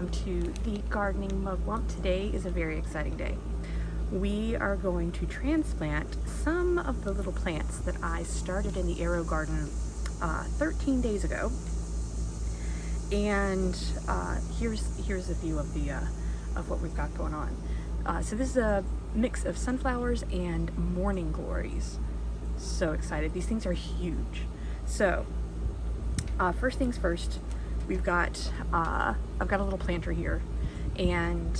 welcome to the Gardening Mugwump. Today is a very exciting day. We are going to transplant some of the little plants that I started in the AeroGarden 13 days ago. And here's a view of the of what we've got going on. So this is a mix of sunflowers and morning glories. So excited! These things are huge. So first things first, we've got I've got a little planter here, and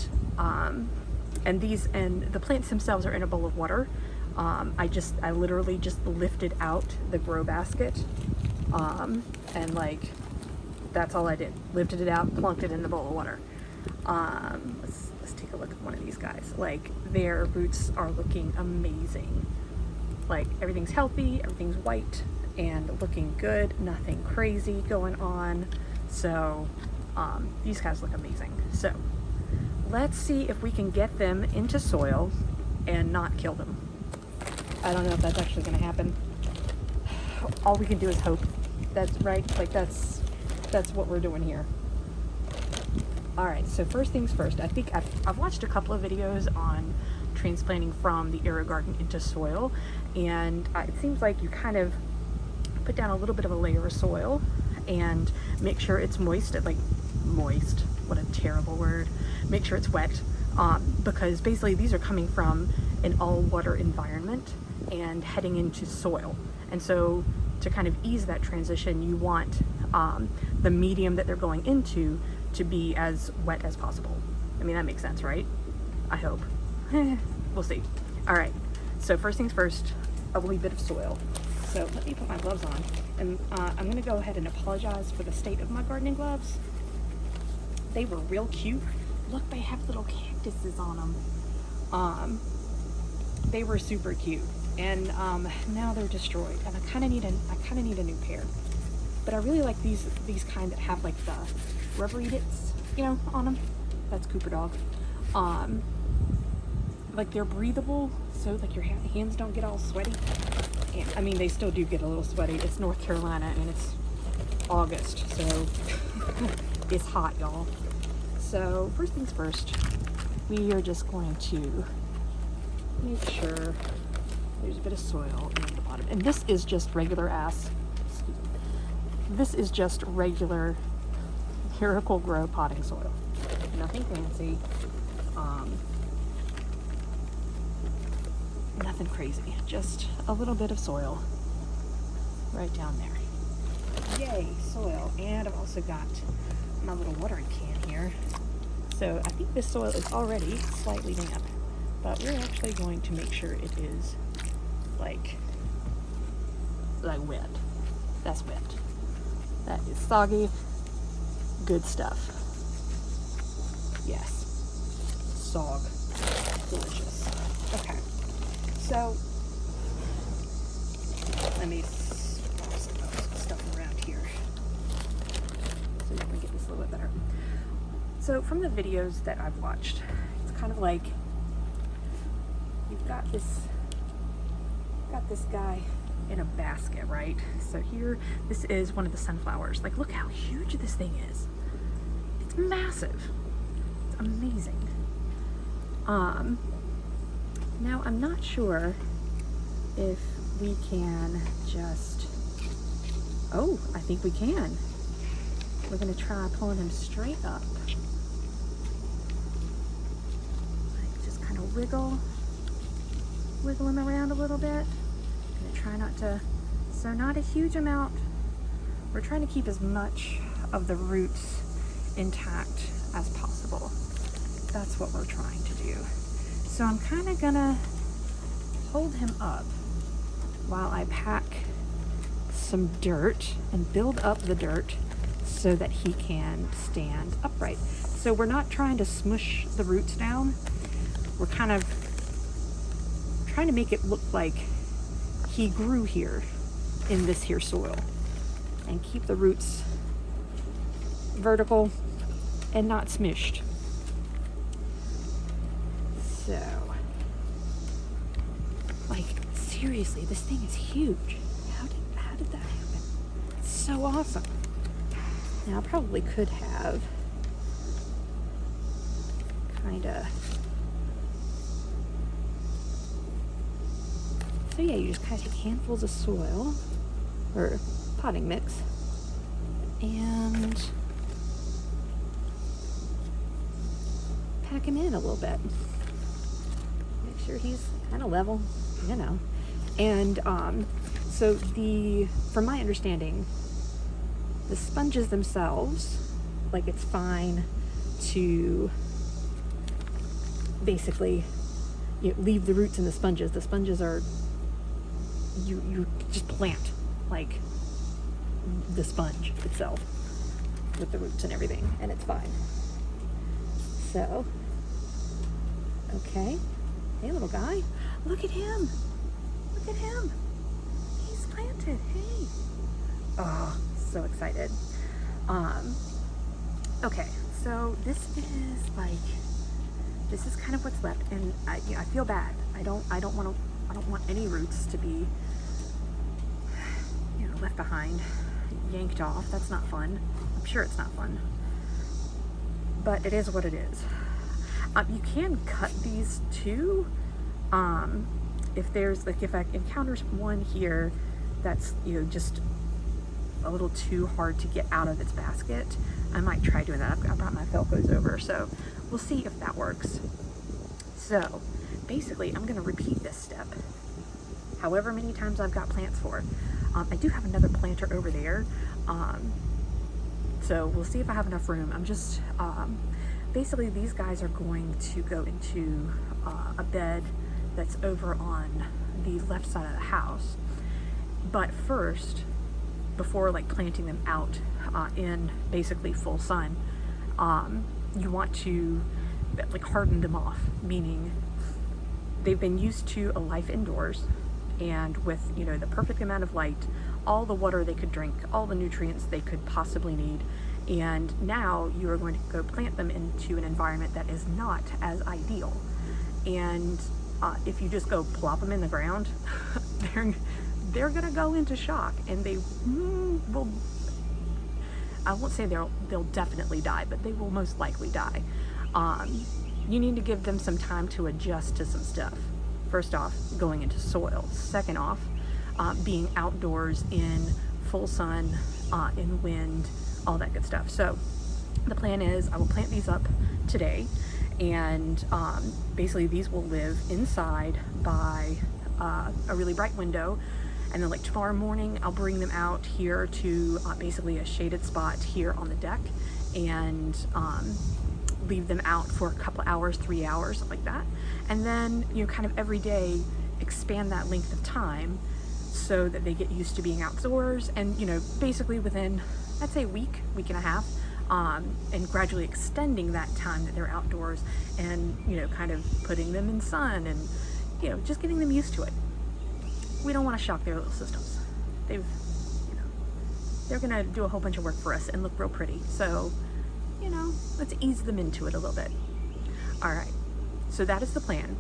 the plants themselves are in a bowl of water. I literally just lifted out the grow basket, and like that's all I did. Lifted it out, plunked it in the bowl of water. Let's take a look at one of these guys. Like, their roots are looking amazing. Like, everything's healthy, everything's white and looking good, nothing crazy going on. So these guys look amazing. So let's see if we can get them into soil and not kill them. I don't know if that's actually going to happen. All we can do is hope. That's right. Like, that's what we're doing here. All right, so first things first, I think I've watched a couple of videos on transplanting from the AeroGarden into soil, and it seems like you kind of put down a little bit of a layer of soil and make sure it's moist, what a terrible word, make sure it's wet, because basically these are coming from an all-water environment and heading into soil. And so to kind of ease that transition, you want the medium that they're going into to be as wet as possible. I mean, that makes sense, right? I hope. We'll see. All right, so first things first, a wee bit of soil. So let me put my gloves on, and I'm gonna go ahead and apologize for the state of my gardening gloves. They were real cute. Look, they have little cactuses on them. They were super cute, and now they're destroyed, and I kind of need a new pair. But I really like these kind that have like the rubbery bits, you know, on them. That's Cooper Dog. Like, they're breathable, so like your hands don't get all sweaty. And, I mean, they still do get a little sweaty. It's North Carolina and it's August, so it's hot, y'all. So first things first, we are just going to make sure there's a bit of soil in the bottom. And this is just this is just regular Miracle-Gro potting soil. Nothing fancy. Nothing crazy. Just a little bit of soil right down there. Yay, soil. And I've also got my little watering can here. So I think this soil is already slightly damp, but we're actually going to make sure it is like wet. That's wet. That is soggy. Good stuff. Yes. Sog. Delicious. Okay. So let me swap some stuff around here so that we get this a little bit better. So from the videos that I've watched, it's kind of like you've got this guy in a basket, right? So here, this is one of the sunflowers. Like, look how huge this thing is. It's massive. It's amazing. Now I'm not sure if we can just, oh, I think we can. We're gonna try pulling him straight up. Like, just kind of wiggle him around a little bit. Try not to, so not a huge amount. We're trying to keep as much of the roots intact as possible. That's what we're trying to do. So I'm kind of gonna hold him up while I pack some dirt and build up the dirt so that he can stand upright. So we're not trying to smush the roots down. We're kind of trying to make it look like he grew here in this here soil, and keep the roots vertical and not smushed. So, like, seriously, this thing is huge. How did that happen? It's so awesome. Now I probably could have kind of, so yeah, you just kind of take handfuls of soil or potting mix and pack him in a little bit. Make sure he's kind of level, you know. And so from my understanding, the sponges themselves, like, it's fine to basically, you know, leave the roots in the sponges. The sponges are, you just plant like the sponge itself with the roots and everything, and it's fine. So, okay. Hey, little guy. Look at him. Look at him. He's planted. Hey. Oh, so excited. Okay, so this is kind of what's left, and I feel bad. I don't want any roots to be, you know, left behind, yanked off. That's not fun. I'm sure it's not fun, but it is what it is. You can cut these too. If there's, like, if I encounter one here that's, you know, just a little too hard to get out of its basket, I might try doing that. I brought my Velcros over, so we'll see if that works. So basically, I'm going to repeat this step however many times I've got plants for. I do have another planter over there, so we'll see if I have enough room. I'm just basically, these guys are going to go into a bed that's over on the left side of the house. But first, before, like, planting them out in basically full sun, you want to, like, harden them off, meaning they've been used to a life indoors, and with, you know, the perfect amount of light, all the water they could drink, all the nutrients they could possibly need, and now you are going to go plant them into an environment that is not as ideal. And if you just go plop them in the ground, they're gonna go into shock, and they will, I won't say they'll definitely die, but they will most likely die. You need to give them some time to adjust to some stuff. First off, going into soil. Second off, being outdoors in full sun, in wind, all that good stuff. So the plan is I will plant these up today, and basically these will live inside by a really bright window, and then, like, tomorrow morning I'll bring them out here to basically a shaded spot here on the deck, and leave them out for a couple hours, 3 hours, something like that. And then, you know, kind of every day expand that length of time so that they get used to being outdoors, and, you know, basically within, I'd say, a week and a half, and gradually extending that time that they're outdoors, and, you know, kind of putting them in sun, and, you know, just getting them used to it. We don't want to shock their little systems. They've, you know, they're gonna do a whole bunch of work for us and look real pretty. So, you know, let's ease them into it a little bit. All right, so that is the plan.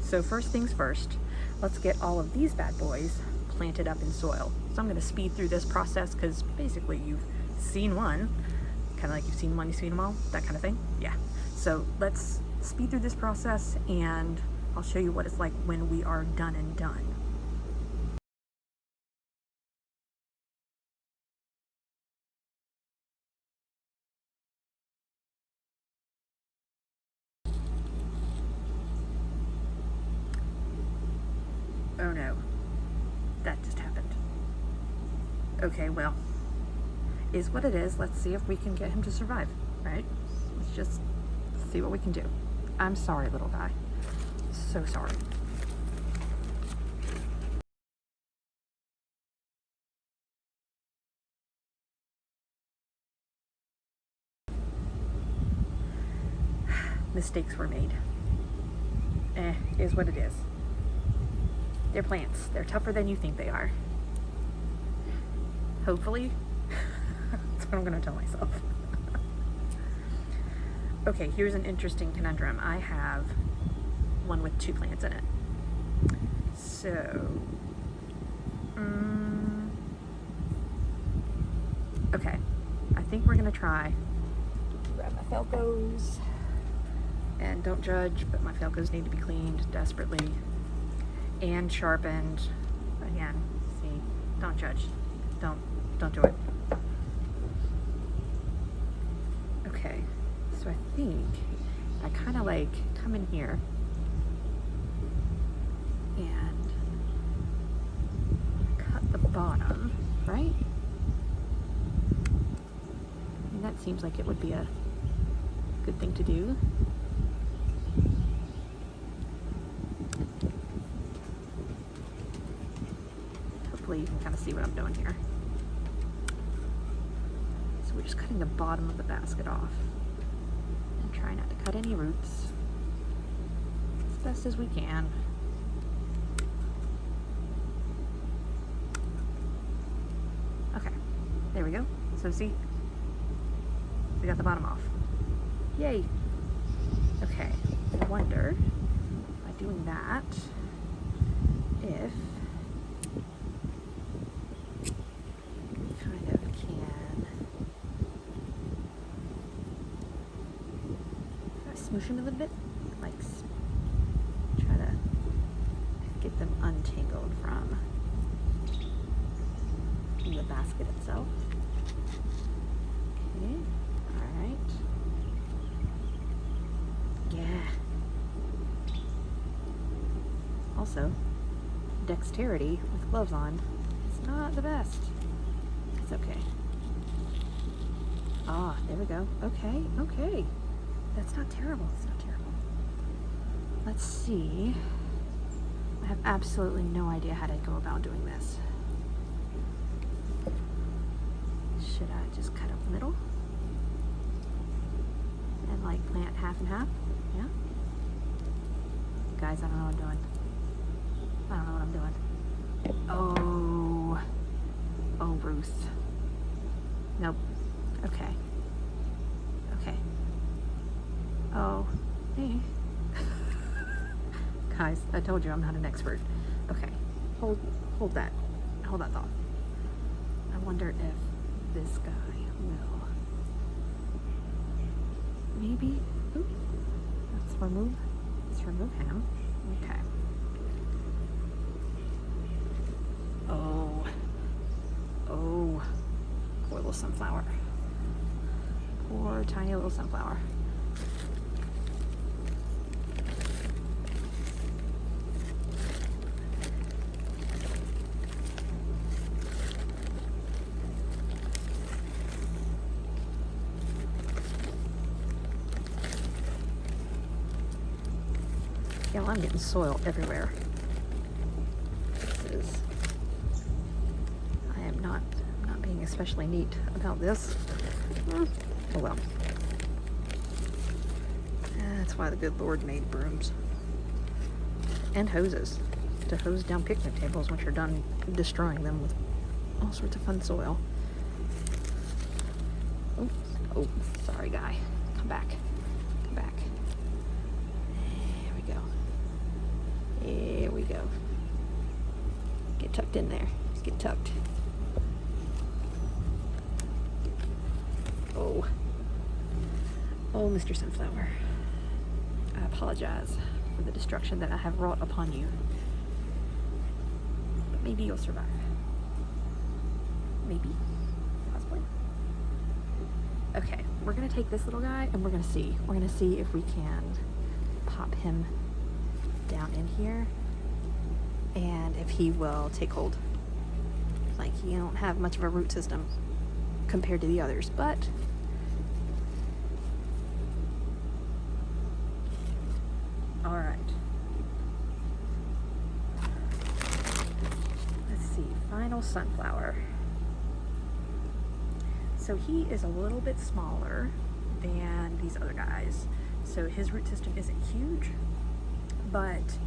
So first things first, let's get all of these bad boys planted up in soil. So I'm gonna speed through this process, because basically you've seen one, kind of like you've seen one, you've seen them all, that kind of thing. Yeah, so let's speed through this process, and I'll show you what it's like when we are done and done. Oh no, that just happened. Okay, well, is what it is. Let's see if we can get him to survive, right? Let's just see what we can do. I'm sorry, little guy. So sorry. Mistakes were made. Is what it is. They're plants. They're tougher than you think they are. Hopefully. That's what I'm gonna tell myself. Okay, here's an interesting conundrum. I have one with 2 plants in it. So, okay, I think we're gonna try, grab my Velcros, And don't judge, but my Falcos need to be cleaned desperately and sharpened. Again, see, don't judge. Don't do it. Okay, so I think I kind of like come in here and cut the bottom, right? And that seems like it would be a good thing to do. Hopefully you can kind of see what I'm doing here. So we're just cutting the bottom of the basket off and trying not to cut any roots as best as we can. Okay, there we go. So see, we got the bottom off. Yay! Okay, I wonder, by doing that, if we kind of can smoosh them a little bit, like try to get them untangled from the basket itself. Okay, all right. Yeah. Also, dexterity with gloves on is not the best. It's okay. Ah, there we go. Okay, okay. That's not terrible. It's not terrible. Let's see. I have absolutely no idea how to go about doing this. Should I just cut up the middle? And like plant half and half? Yeah? Guys, I don't know what I'm doing. I don't know what I'm doing. Oh. Oh, Ruth. Nope. Okay. Okay. Oh. Hey. Guys, I told you I'm not an expert. Okay. Hold that. Hold that thought. I wonder if this guy will maybe, ooh, let's remove him. Okay. Oh, poor little sunflower. Poor tiny little sunflower. Yeah, well, I'm getting soil everywhere. I am not being especially neat about this. Oh well. That's why the good Lord made brooms and hoses to hose down picnic tables once you're done destroying them with all sorts of fun soil. Oh, sorry, guy. Come back. Come back. There we go. Get tucked in there. Get tucked. Oh. Oh, Mr. Sunflower. I apologize for the destruction that I have wrought upon you. But maybe you'll survive. Maybe. Possibly. Okay, we're gonna take this little guy and we're gonna see. We're gonna see if we can pop him down in here and if he will take hold. Like, he don't have much of a root system compared to the others, but all right. Let's see, final sunflower. So he is a little bit smaller than these other guys, so his root system isn't huge, but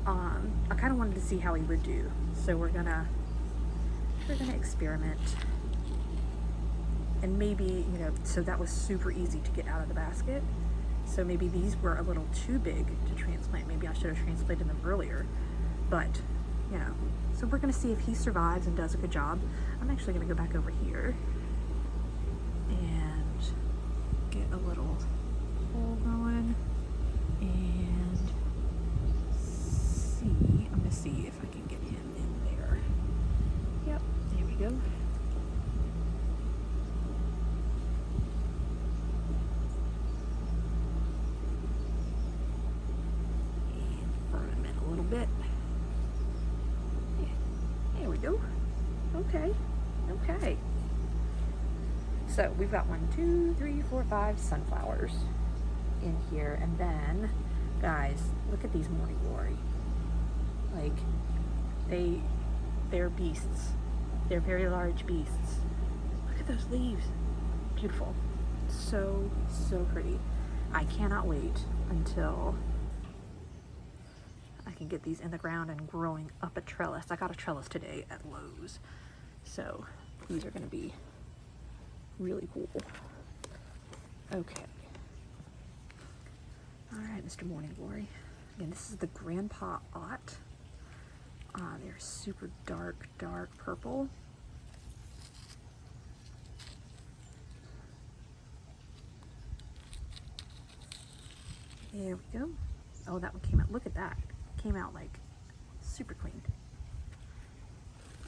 I kind of wanted to see how he would do. So we're gonna experiment, and maybe, you know, so that was super easy to get out of the basket. So maybe these were a little too big to transplant. Maybe I should have transplanted them earlier, but you know. So we're gonna see if he survives and does a good job. I'm actually gonna go back over here and get a little hole going. go. And firm him in a little bit. Yeah, there we go. Okay, okay. So we've got 1, 2, 3, 4, 5 sunflowers in here, and then, guys, look at these morning glory. Like, they're beasts. They're very large beasts. Look at those leaves. Beautiful. So, so pretty. I cannot wait until I can get these in the ground and growing up a trellis. I got a trellis today at Lowe's. So these are going to be really cool. Okay. All right, Mr. Morning Glory. Again, this is the Grandpa Ott. They're super dark, dark purple. There we go. Oh, that one came out. Look at that. Came out like super clean.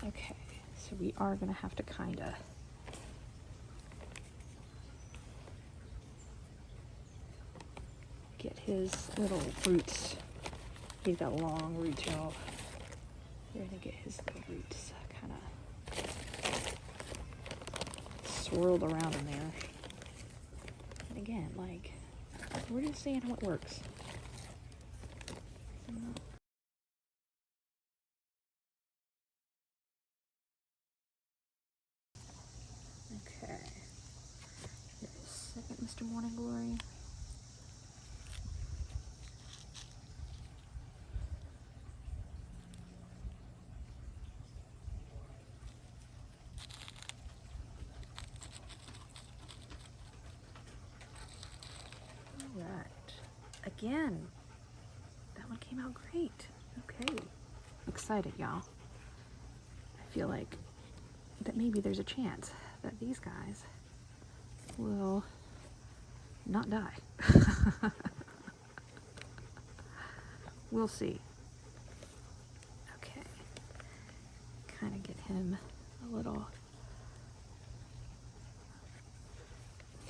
Okay, so we are going to have to kind of get his little roots. He's got long roots, y'all. We're going to get his little roots kind of swirled around in there. And again, like, we're just seeing how it works. Okay. Here's second Mr. Morning Glory. Alright. Again, that one came out great. Okay. Excited, y'all. I feel like that maybe there's a chance that these guys will not die. We'll see. Okay. Kind of get him a little.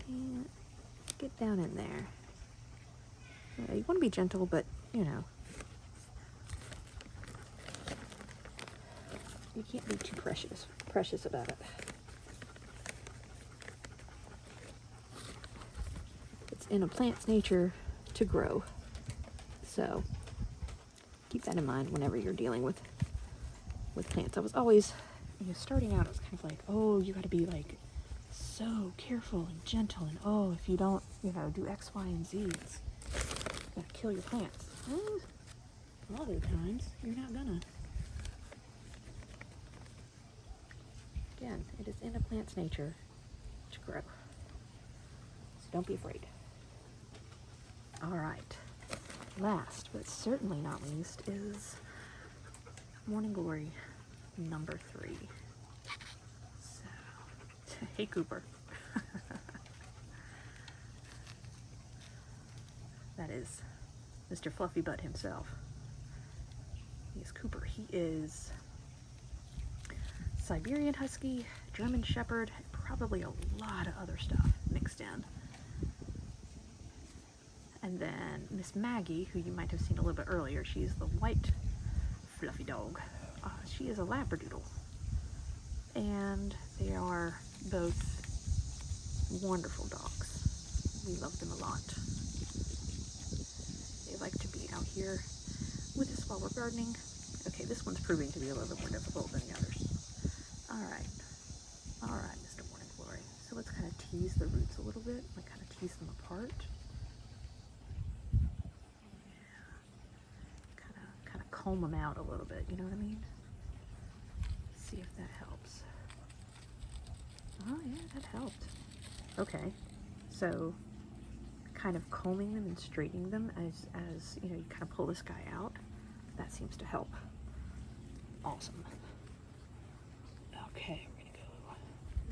And get down in there. Yeah, you want to be gentle, but you know, you can't be too precious about it. It's in a plant's nature to grow, so keep that in mind whenever you're dealing with plants. I was always, you know, starting out, it was kind of like, oh, you got to be like so careful and gentle, and oh, if you don't, you know, do X, Y, and Z, it's gonna kill your plants. Well, a lot of the times you're not gonna. Again, it is in a plant's nature to grow, so don't be afraid. All right, last but certainly not least is Morning Glory number 3. So, hey Cooper. That is Mr. Fluffy Butt himself. He's Cooper. He is Siberian Husky, German Shepherd, and probably a lot of other stuff mixed in. And then Miss Maggie, who you might have seen a little bit earlier, she's the white fluffy dog. She is a Labradoodle. And they are both wonderful dogs. We love them a lot. They like to be out here with us while we're gardening. Okay, this one's proving to be a little bit more difficult than the others. Alright, Mr. Morning Glory. So let's kind of tease the roots a little bit, like kind of tease them apart. Yeah. Kind of comb them out a little bit, you know what I mean? See if that helps. Oh yeah, that helped. Okay, so kind of combing them and straightening them as you know, you kind of pull this guy out. That seems to help. Awesome. Okay, we're gonna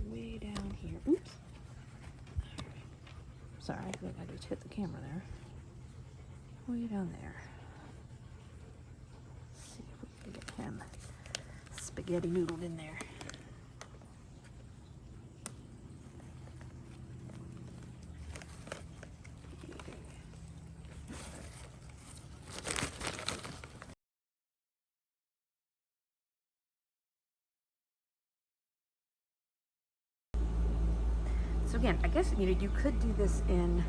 go way down here. Oops. All right. Sorry, I think I just hit the camera there. Way down there. Let's see if we can get him spaghetti noodled in there. again, I guess, you know, you could do this in,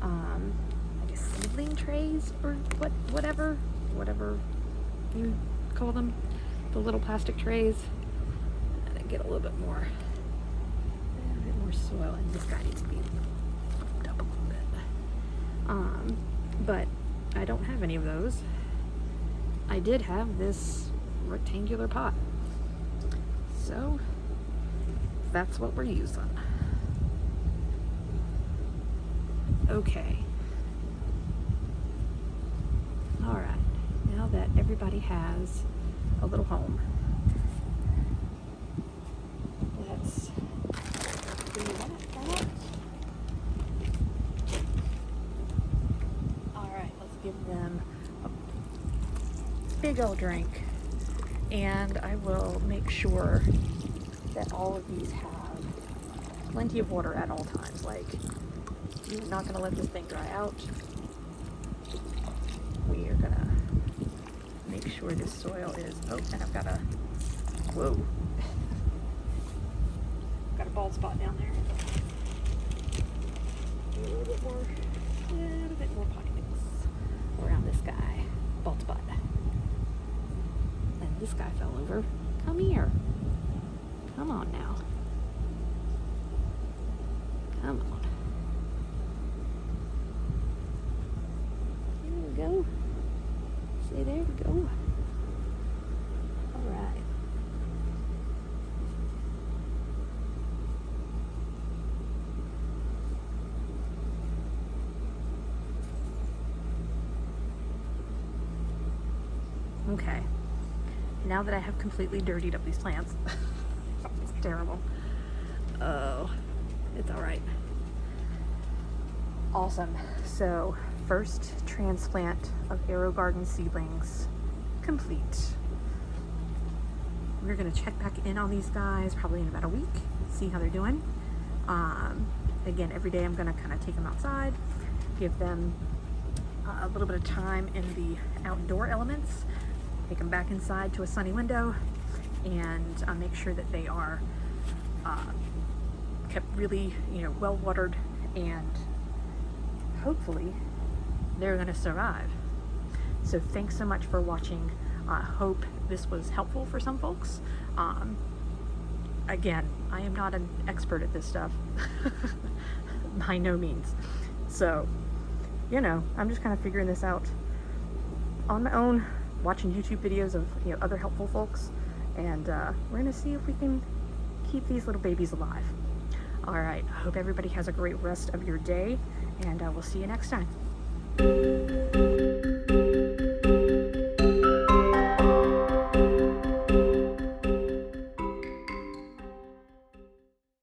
I guess, seedling trays or whatever you call them, the little plastic trays, and then get a little bit more soil, and this guy needs to be bumped up a little bit. But I don't have any of those. I did have this rectangular pot, so that's what we're using. Okay. All right. Now that everybody has a little home, let's do that. All right. Let's give them a big old drink, and I will make sure that all of these have plenty of water at all times. Like, you're not going to let this thing dry out. We are going to make sure this soil is, oh, and I've got a, whoa, got a bald spot down there. A little bit more pockets around this guy, bald spot. And this guy fell over. Come here. Come on now. Come on. There we go. See, there we go. All right. Okay. Now that I have completely dirtied up these plants, it's terrible. Oh, it's all right. Awesome. So, first transplant of AeroGarden Seedlings complete. We're gonna check back in on these guys probably in about a week, see how they're doing. Again, every day I'm gonna kind of take them outside, give them a little bit of time in the outdoor elements, take them back inside to a sunny window, and make sure that they are kept really, you know, well watered, and hopefully they're going to survive. So thanks so much for watching. I hope this was helpful for some folks. Again, I am not an expert at this stuff, by no means. So, you know, I'm just kind of figuring this out on my own, watching YouTube videos of, you know, other helpful folks, and we're gonna see if we can keep these little babies alive. All right, I hope everybody has a great rest of your day, and we'll see you next time.